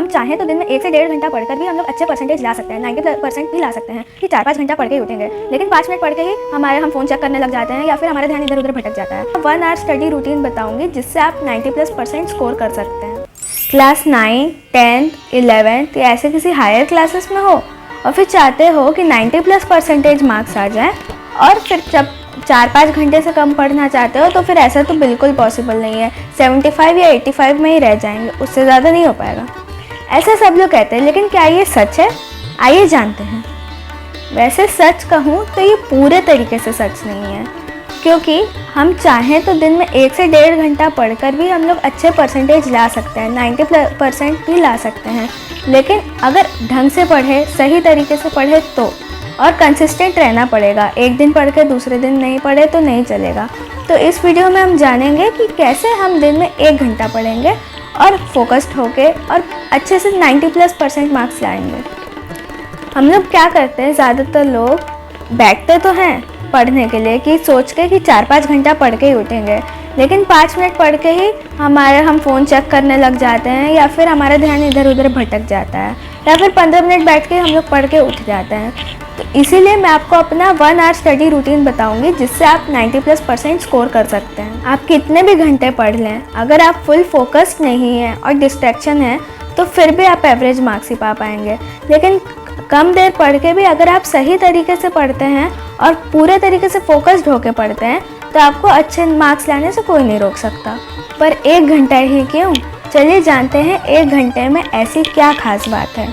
हम चाहें तो दिन में 1 से 1.5 घंटा पढ़कर भी हम लोग अच्छे परसेंटेज ला सकते हैं, 90% भी ला सकते हैं कि 4-5 घंटा पढ़ के ही उठेंगे। लेकिन 5 मिनट पढ़ के ही हम फ़ोन चेक करने लग जाते हैं या फिर हमारा ध्यान इधर उधर भटक जाता है। 1 आवर स्टडी रूटीन बताऊंगी जिससे आप 90+ स्कोर कर सकते हैं। क्लास 9, 10, 11 या ऐसे किसी हायर क्लासेस में हो और फिर चाहते हो कि 90+ मार्क्स आ जाए और फिर जब 4-5 घंटे से कम पढ़ना चाहते हो तो फिर ऐसा तो बिल्कुल पॉसिबल नहीं है। 75 या 85 में ही रह जाएंगे, उससे ज़्यादा नहीं हो पाएगा, ऐसा सब लोग कहते हैं। लेकिन क्या ये सच है? आइए जानते हैं। वैसे सच कहूँ तो ये पूरे तरीके से सच नहीं है, क्योंकि हम चाहें तो दिन में 1 से 1.5 घंटा पढ़कर भी हम लोग अच्छे परसेंटेज ला सकते हैं, 90% भी ला सकते हैं। लेकिन अगर ढंग से पढ़े, सही तरीके से पढ़े तो, और कंसिस्टेंट रहना पड़ेगा। एक दिन पढ़ के दूसरे दिन नहीं पढ़े तो नहीं चलेगा। तो इस वीडियो में हम जानेंगे कि कैसे हम दिन में 1 घंटा पढ़ेंगे और फोकस्ड होके और अच्छे से 90+ मार्क्स लाएंगे। हम लोग क्या करते हैं, ज़्यादातर लोग बैठते तो हैं पढ़ने के लिए कि सोच के कि 4-5 घंटा पढ़ के ही उठेंगे, लेकिन 5 मिनट पढ़ के ही हम फ़ोन चेक करने लग जाते हैं या फिर हमारा ध्यान इधर उधर भटक जाता है, या फिर 15 मिनट बैठ के हम लोग पढ़ के उठ जाते हैं। तो इसीलिए मैं आपको अपना 1 आवर स्टडी रूटीन बताऊंगी जिससे आप 90+ स्कोर कर सकते हैं। आप कितने भी घंटे पढ़ लें, अगर आप फुल फोकस्ड नहीं हैं और डिस्ट्रैक्शन है तो फिर भी आप एवरेज मार्क्स ही पा पाएंगे। लेकिन कम देर पढ़ के भी अगर आप सही तरीके से पढ़ते हैं और पूरे तरीके से फोकस्ड होकर पढ़ते हैं तो आपको अच्छे मार्क्स लाने से कोई नहीं रोक सकता। पर 1 घंटा ही क्यों? चलिए जानते हैं 1 घंटे में ऐसी क्या खास बात है।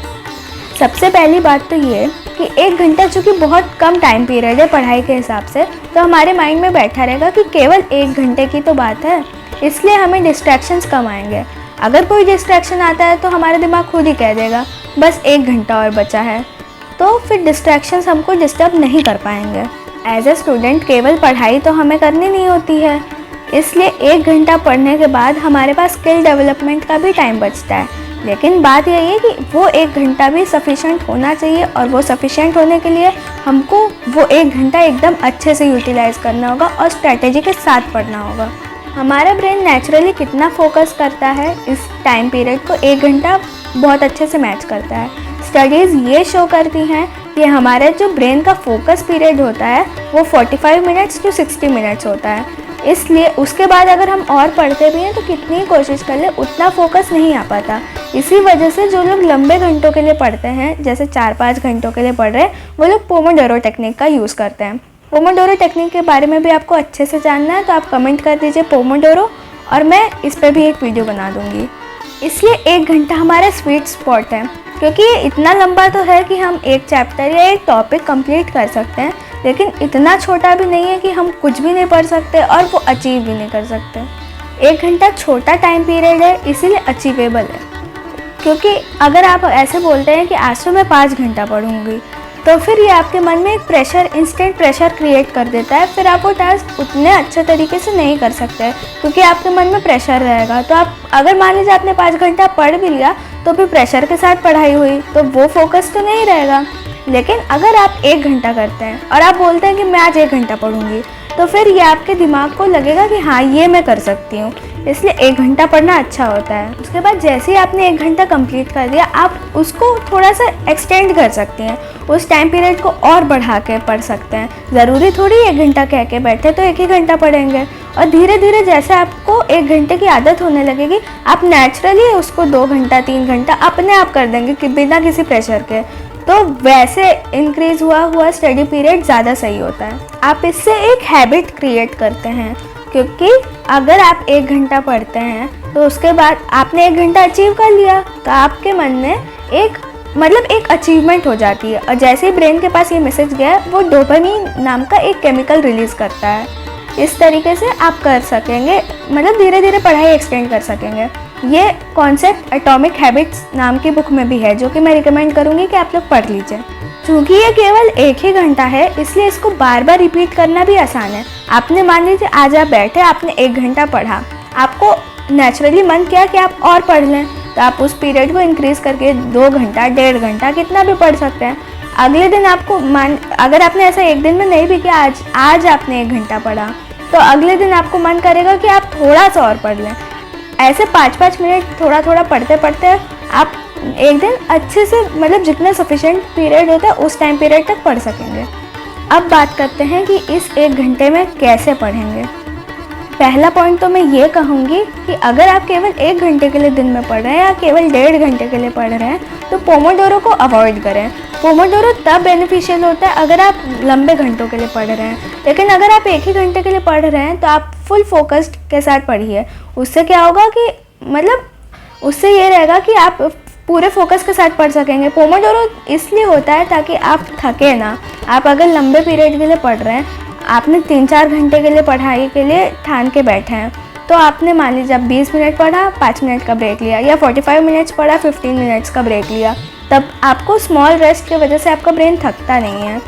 सबसे पहली बात तो ये कि 1 घंटा चूँकि बहुत कम टाइम पीरियड है पढ़ाई के हिसाब से, तो हमारे माइंड में बैठा रहेगा कि केवल 1 घंटे की तो बात है, इसलिए हमें डिस्ट्रैक्शंस कम आएंगे। अगर कोई डिस्ट्रैक्शन आता है तो हमारा दिमाग खुद ही कह देगा बस 1 घंटा और बचा है, तो फिर डिस्ट्रैक्शंस हमको डिस्टर्ब नहीं कर पाएंगे। एज ए स्टूडेंट केवल पढ़ाई तो हमें करनी नहीं होती है, इसलिए 1 घंटा पढ़ने के बाद हमारे पास स्किल डेवलपमेंट का भी टाइम बचता है। लेकिन बात यही है कि वो 1 घंटा भी सफिशेंट होना चाहिए, और वो सफिशेंट होने के लिए हमको वो 1 घंटा एकदम अच्छे से यूटिलाइज़ करना होगा और स्ट्रैटेजी के साथ पढ़ना होगा। हमारा ब्रेन नेचुरली कितना फोकस करता है इस टाइम पीरियड को 1 घंटा बहुत अच्छे से मैच करता है। स्टडीज़ ये शो करती हैं कि हमारे जो ब्रेन का फोकस पीरियड होता है वो 45 मिनट्स टू 60 मिनट्स होता है, इसलिए उसके बाद अगर हम और पढ़ते भी हैं तो कितनी ही कोशिश कर ले उतना फोकस नहीं आ पाता। इसी वजह से जो लोग लंबे घंटों के लिए पढ़ते हैं, जैसे 4-5 घंटों के लिए पढ़ रहे हैं, वो लोग पोमोडोरो टेक्निक का यूज़ करते हैं। पोमोडोरो टेक्निक के बारे में भी आपको अच्छे से जानना है तो आप कमेंट कर दीजिए पोमोडोरो, और मैं इस पर भी एक वीडियो बना दूँगी। इसलिए 1 घंटा हमारा स्वीट स्पॉट है, क्योंकि ये इतना लंबा तो है कि हम एक चैप्टर या एक टॉपिक कंप्लीट कर सकते हैं, लेकिन इतना छोटा भी नहीं है कि हम कुछ भी नहीं पढ़ सकते और वो अचीव भी नहीं कर सकते। 1 घंटा छोटा टाइम पीरियड है, इसीलिए अचीवेबल है। क्योंकि अगर आप ऐसे बोलते हैं कि आज तो मैं 5 घंटा पढ़ूंगी, तो फिर ये आपके मन में एक प्रेशर, इंस्टेंट प्रेशर क्रिएट कर देता है। फिर आप वो टास्क उतने अच्छे तरीके से नहीं कर सकते, क्योंकि आपके मन में प्रेशर रहेगा। तो आप अगर मान लीजिए आपने 5 घंटा पढ़ भी लिया तो फिर प्रेशर के साथ पढ़ाई हुई तो वो फोकस तो नहीं रहेगा। लेकिन अगर आप 1 घंटा करते हैं और आप बोलते हैं कि मैं आज 1 घंटा पढ़ूंगी, तो फिर ये आपके दिमाग को लगेगा कि हाँ ये मैं कर सकती हूँ, इसलिए 1 घंटा पढ़ना अच्छा होता है। उसके बाद जैसे ही आपने 1 घंटा कंप्लीट कर दिया, आप उसको थोड़ा सा एक्सटेंड कर सकती हैं, उस टाइम पीरियड को और बढ़ा के पढ़ सकते हैं। ज़रूरी थोड़ी 1 घंटा कह के बैठे तो 1 ही घंटा पढ़ेंगे, और धीरे धीरे जैसे आपको 1 घंटे की आदत होने लगेगी, आप नेचुरली उसको 2 घंटा 3 घंटा अपने आप कर देंगे कि बिना किसी प्रेशर के। तो वैसे इंक्रीज हुआ स्टडी पीरियड ज़्यादा सही होता है। आप इससे एक हैबिट क्रिएट करते हैं, क्योंकि अगर आप 1 घंटा पढ़ते हैं तो उसके बाद आपने 1 घंटा अचीव कर लिया तो आपके मन में एक अचीवमेंट हो जाती है, और जैसे ही ब्रेन के पास ये मैसेज गया, वो डोपामीन नाम का एक केमिकल रिलीज़ करता है। इस तरीके से आप कर सकेंगे, मतलब धीरे धीरे पढ़ाई एक्सटेंड कर सकेंगे। ये कॉन्सेप्ट एटॉमिक हैबिट्स नाम की बुक में भी है, जो कि मैं रिकमेंड करूँगी कि आप लोग पढ़ लीजिए। चूँकि ये केवल 1 ही घंटा है, इसलिए इसको बार बार रिपीट करना भी आसान है। आपने मान लीजिए आज आप बैठे, आपने 1 घंटा पढ़ा, आपको नेचुरली मन किया कि आप और पढ़ लें, तो आप उस पीरियड को इंक्रीज़ करके 2 घंटा 1.5 घंटा कितना भी पढ़ सकते हैं। अगले दिन आपको अगर आपने ऐसा एक दिन में नहीं भी किया, आज आपने 1 घंटा पढ़ा, तो अगले दिन आपको मन करेगा कि आप थोड़ा सा और पढ़ लें। ऐसे 5-5 मिनट थोड़ा थोड़ा पढ़ते पढ़ते आप एक दिन अच्छे से मतलब जितना सफिशिएंट पीरियड होता है उस टाइम पीरियड तक पढ़ सकेंगे। अब बात करते हैं कि इस 1 घंटे में कैसे पढ़ेंगे। पहला पॉइंट तो मैं ये कहूँगी कि अगर आप केवल 1 घंटे के लिए दिन में पढ़ रहे हैं या केवल 1.5 घंटे के लिए पढ़ रहे हैं तो पोमोडोरो को अवॉइड करें। पोमोडोरो तब बेनिफिशियल होता है अगर आप लंबे घंटों के लिए पढ़ रहे हैं, लेकिन अगर आप 1 ही घंटे के लिए पढ़ रहे हैं तो आप फुल फोकस्ड के साथ पढ़िए। उससे क्या होगा कि मतलब उससे ये रहेगा कि आप पूरे फोकस के साथ पढ़ सकेंगे। पोमोडोरो इसलिए होता है ताकि आप थके ना। आप अगर लंबे पीरियड के लिए पढ़ रहे हैं, आपने 3-4 घंटे के लिए पढ़ाई के लिए ठान के बैठे हैं, तो आपने मान लीजिए जब 20 मिनट पढ़ा 5 मिनट का ब्रेक लिया, या 45 मिनट्स पढ़ा 15 मिनट्स का ब्रेक लिया, तब आपको स्मॉल रेस्ट की वजह से आपका ब्रेन थकता नहीं है।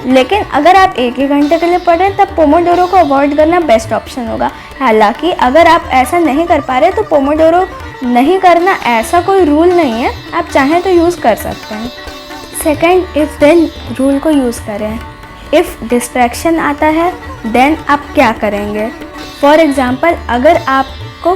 लेकिन अगर आप 1 ही घंटे के लिए पढ़ें तब पोमोडोरो को अवॉइड करना बेस्ट ऑप्शन होगा। हालांकि अगर आप ऐसा नहीं कर पा रहे तो पोमोडोरो नहीं करना ऐसा कोई रूल नहीं है, आप चाहें तो यूज़ कर सकते हैं। सेकंड, इफ़ देन रूल को यूज़ करें। इफ़ डिस्ट्रैक्शन आता है देन आप क्या करेंगे। फॉर एग्ज़ाम्पल, अगर आपको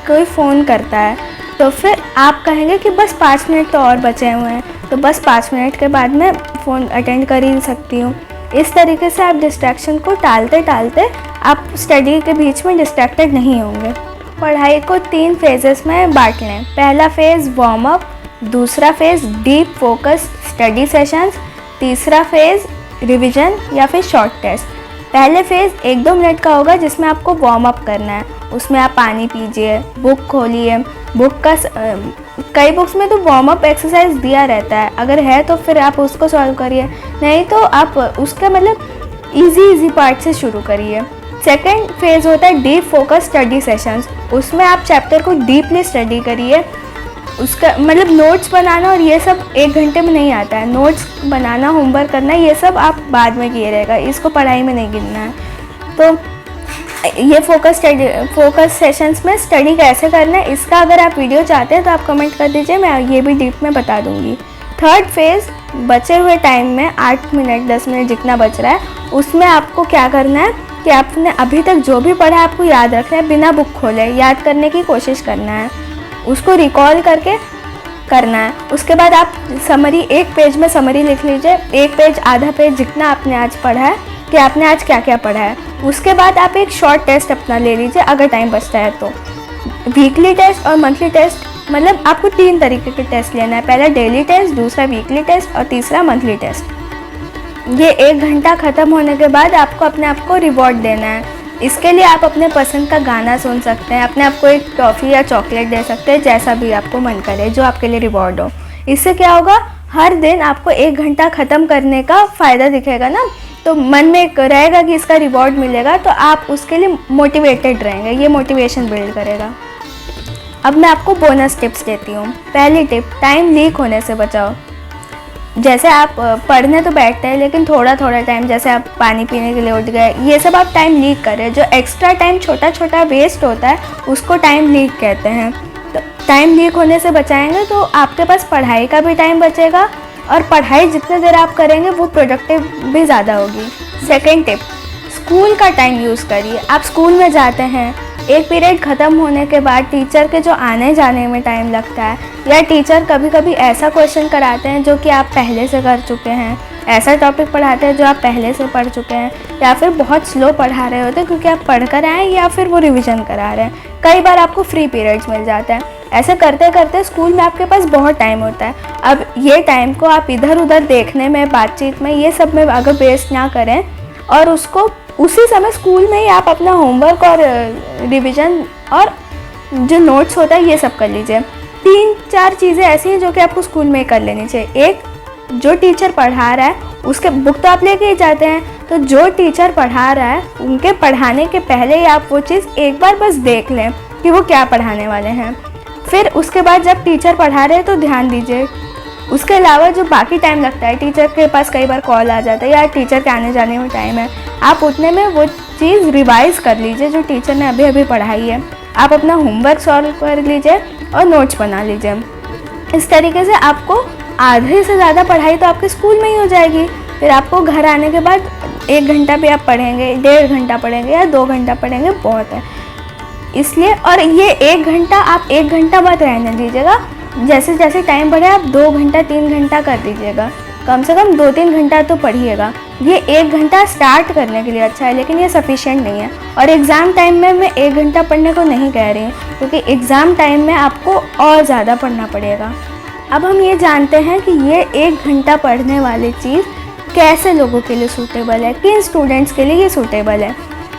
कोई फ़ोन करता है तो फिर आप कहेंगे कि बस 5 मिनट तो और बचे हुए हैं, तो बस 5 मिनट के बाद मैं फ़ोन अटेंड कर ही सकती हूँ। इस तरीके से आप डिस्ट्रैक्शन को टालते टालते आप स्टडी के बीच में डिस्ट्रैक्टेड नहीं होंगे। पढ़ाई को 3 फेजेस में बांट लें। पहला फेज़ वार्म अप, दूसरा phase deep focus study sessions, तीसरा फेज़ रिवीजन या फिर शॉर्ट टेस्ट। पहले फेज़ 1-2 मिनट का होगा जिसमें आपको वार्म अप करना है। उसमें आप पानी पीजिए, बुक खोलिए, बुक का कई बुक्स में तो वार्म अप एक्सरसाइज दिया रहता है, अगर है तो फिर आप उसको सॉल्व करिए, नहीं तो आप उसका मतलब इजी पार्ट से शुरू करिए। सेकंड फेज़ होता है डीप फोकस स्टडी सेशंस। उसमें आप चैप्टर को डीपली स्टडी करिए। उसका मतलब नोट्स बनाना और ये सब 1 घंटे में नहीं आता है। नोट्स बनाना, होमवर्क करना, ये सब आप बाद में किए रहेगा, इसको पढ़ाई में नहीं गिनना है। तो ये फोकस सेशंस में स्टडी कैसे करना है, इसका अगर आप वीडियो चाहते हैं तो आप कमेंट कर दीजिए, मैं ये भी डीप में बता दूंगी। थर्ड फेज़, बचे हुए टाइम में 8 मिनट 10 मिनट जितना बच रहा है, उसमें आपको क्या करना है कि आपने अभी तक जो भी पढ़ा है आपको याद रखना है, बिना बुक खोले याद करने की कोशिश करना है, उसको रिकॉल करके करना है। उसके बाद आप समरी, 1 पेज में समरी लिख लीजिए, 1 पेज आधा पेज जितना आपने आज पढ़ा है कि आपने आज क्या क्या पढ़ा है। उसके बाद आप एक शॉर्ट टेस्ट अपना ले लीजिए अगर टाइम बचता है तो। वीकली टेस्ट और मंथली टेस्ट, मतलब आपको 3 तरीके के टेस्ट लेना है। पहला डेली टेस्ट, दूसरा वीकली टेस्ट और तीसरा मंथली टेस्ट। ये 1 घंटा ख़त्म होने के बाद आपको अपने आप को रिवॉर्ड देना है। इसके लिए आप अपने पसंद का गाना सुन सकते हैं, अपने आप को एक टॉफ़ी या चॉकलेट दे सकते हैं, जैसा भी आपको मन करे, जो आपके लिए रिवॉर्ड हो। इससे क्या होगा, हर दिन आपको 1 घंटा ख़त्म करने का फ़ायदा दिखेगा ना, तो मन में एक रहेगा कि इसका रिवॉर्ड मिलेगा, तो आप उसके लिए मोटिवेटेड रहेंगे, ये मोटिवेशन बिल्ड करेगा। अब मैं आपको बोनस टिप्स देती हूँ। पहली टिप, टाइम लीक होने से बचाओ। जैसे आप पढ़ने तो बैठते हैं लेकिन थोड़ा थोड़ा टाइम, जैसे आप पानी पीने के लिए उठ गए, ये सब आप टाइम लीक कर रहे हैं। जो एक्स्ट्रा टाइम छोटा छोटा वेस्ट होता है उसको टाइम लीक कहते हैं। तो टाइम लीक होने से बचाएंगे तो आपके पास पढ़ाई का भी टाइम बचेगा, और पढ़ाई जितने देर आप करेंगे वो प्रोडक्टिव भी ज़्यादा होगी। सेकेंड टिप, स्कूल का टाइम यूज़ करिए। आप स्कूल में जाते हैं, एक पीरियड ख़त्म होने के बाद टीचर के जो आने जाने में टाइम लगता है, या टीचर कभी कभी ऐसा क्वेश्चन कराते हैं जो कि आप पहले से कर चुके हैं, ऐसा टॉपिक पढ़ाते हैं जो आप पहले से पढ़ चुके हैं, या फिर बहुत स्लो पढ़ा रहे होते हैं क्योंकि आप पढ़ कर आए, या फिर वो रिवीजन करा रहे हैं। कई बार आपको फ्री पीरियड्स मिल जाता है। ऐसे करते करते स्कूल में आपके पास बहुत टाइम होता है। अब ये टाइम को आप इधर उधर देखने में, बातचीत में, ये सब में अगर वेस्ट ना करें, और उसको उसी समय स्कूल में ही आप अपना होमवर्क और रिवीजन और जो नोट्स होता है ये सब कर लीजिए। 3-4 चीज़ें ऐसी हैं जो कि आपको स्कूल में ही कर लेनी चाहिए। एक, जो टीचर पढ़ा रहा है उसके बुक तो आप लेके ही जाते हैं, तो जो टीचर पढ़ा रहा है उनके पढ़ाने के पहले ही आप वो चीज़ एक बार बस देख लें कि वो क्या पढ़ाने वाले हैं। फिर उसके बाद जब टीचर पढ़ा रहे हैं तो ध्यान दीजिए। उसके अलावा जो बाकी टाइम लगता है, टीचर के पास कई बार कॉल आ जाता है या टीचर के आने जाने में टाइम है, आप उतने में वो चीज़ रिवाइज़ कर लीजिए जो टीचर ने अभी अभी पढ़ाई है। आप अपना होमवर्क सॉल्व कर लीजिए और नोट्स बना लीजिए। इस तरीके से आपको आधे से ज़्यादा पढ़ाई तो आपके स्कूल में ही हो जाएगी। फिर आपको घर आने के बाद 1 घंटा भी आप पढ़ेंगे, 1.5 घंटा पढ़ेंगे या 2 घंटा पढ़ेंगे, बहुत है। इसलिए, और ये 1 घंटा आप 1 घंटा मत रहने दीजिएगा, जैसे जैसे टाइम बढ़े आप 2 घंटा 3 घंटा कर दीजिएगा, कम से कम 2-3 घंटा तो पढ़िएगा। ये 1 घंटा स्टार्ट करने के लिए अच्छा है, लेकिन ये सफिशिएंट नहीं है। और एग्ज़ाम टाइम में मैं 1 घंटा पढ़ने को नहीं कह रही हूँ, क्योंकि एग्ज़ाम टाइम में आपको और ज़्यादा पढ़ना पड़ेगा। अब हम ये जानते हैं कि ये 1 घंटा पढ़ने वाली चीज़ कैसे लोगों के लिए सूटेबल है, किन स्टूडेंट्स के लिए ये सूटेबल है।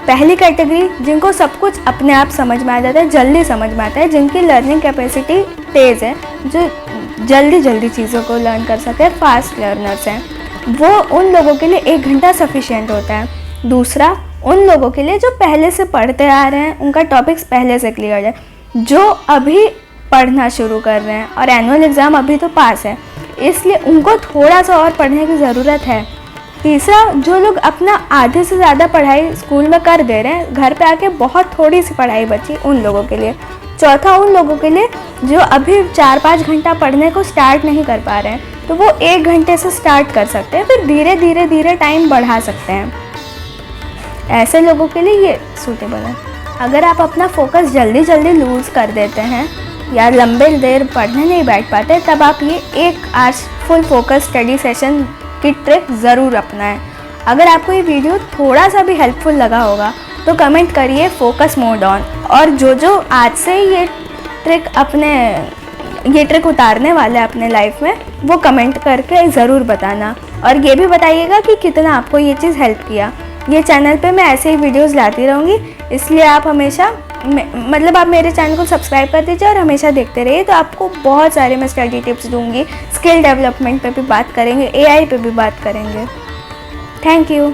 पहली कैटेगरी, जिनको सब कुछ अपने आप समझ में आ जाता है, जल्दी समझ में आता है, जिनकी लर्निंग कैपेसिटी तेज़ है, जो जल्दी जल्दी चीज़ों को लर्न कर सकते हैं, फास्ट लर्नर्स हैं, वो उन लोगों के लिए 1 घंटा सफिशिएंट होता है। दूसरा, उन लोगों के लिए जो पहले से पढ़ते आ रहे हैं, उनका टॉपिक्स पहले से क्लियर है, जो अभी पढ़ना शुरू कर रहे हैं और एनुअल एग्ज़ाम अभी तो पास है, इसलिए उनको थोड़ा सा और पढ़ने की ज़रूरत है। तीसरा, जो लोग अपना आधे से ज़्यादा पढ़ाई स्कूल में कर दे रहे हैं, घर पे आके बहुत थोड़ी सी पढ़ाई बची, उन लोगों के लिए। चौथा, उन लोगों के लिए जो अभी 4-5 घंटा पढ़ने को स्टार्ट नहीं कर पा रहे हैं, तो वो 1 घंटे से स्टार्ट कर सकते हैं, फिर धीरे धीरे टाइम बढ़ा सकते हैं। ऐसे लोगों के लिए ये सूटेबल है। अगर आप अपना फोकस जल्दी लूज़ कर देते हैं या लंबे देर पढ़ने नहीं बैठ पाते, तब आप ये 1 hours full focus study session की ट्रिक ज़रूर अपनाएं। अगर आपको ये वीडियो थोड़ा सा भी हेल्पफुल लगा होगा तो कमेंट करिए फोकस मोड ऑन, और जो आज से ये ट्रिक उतारने वाले हैं अपने लाइफ में, वो कमेंट करके ज़रूर बताना। और ये भी बताइएगा कि कितना आपको ये चीज़ हेल्प किया। ये चैनल पे मैं ऐसे ही वीडियोस लाती रहूँगी, इसलिए आप हमेशा आप मेरे चैनल को सब्सक्राइब कर दीजिए और हमेशा देखते रहिए। तो आपको बहुत सारे मैं स्टडी टिप्स दूँगी, स्किल डेवलपमेंट पे भी बात करेंगे, AI पे भी बात करेंगे। Thank you.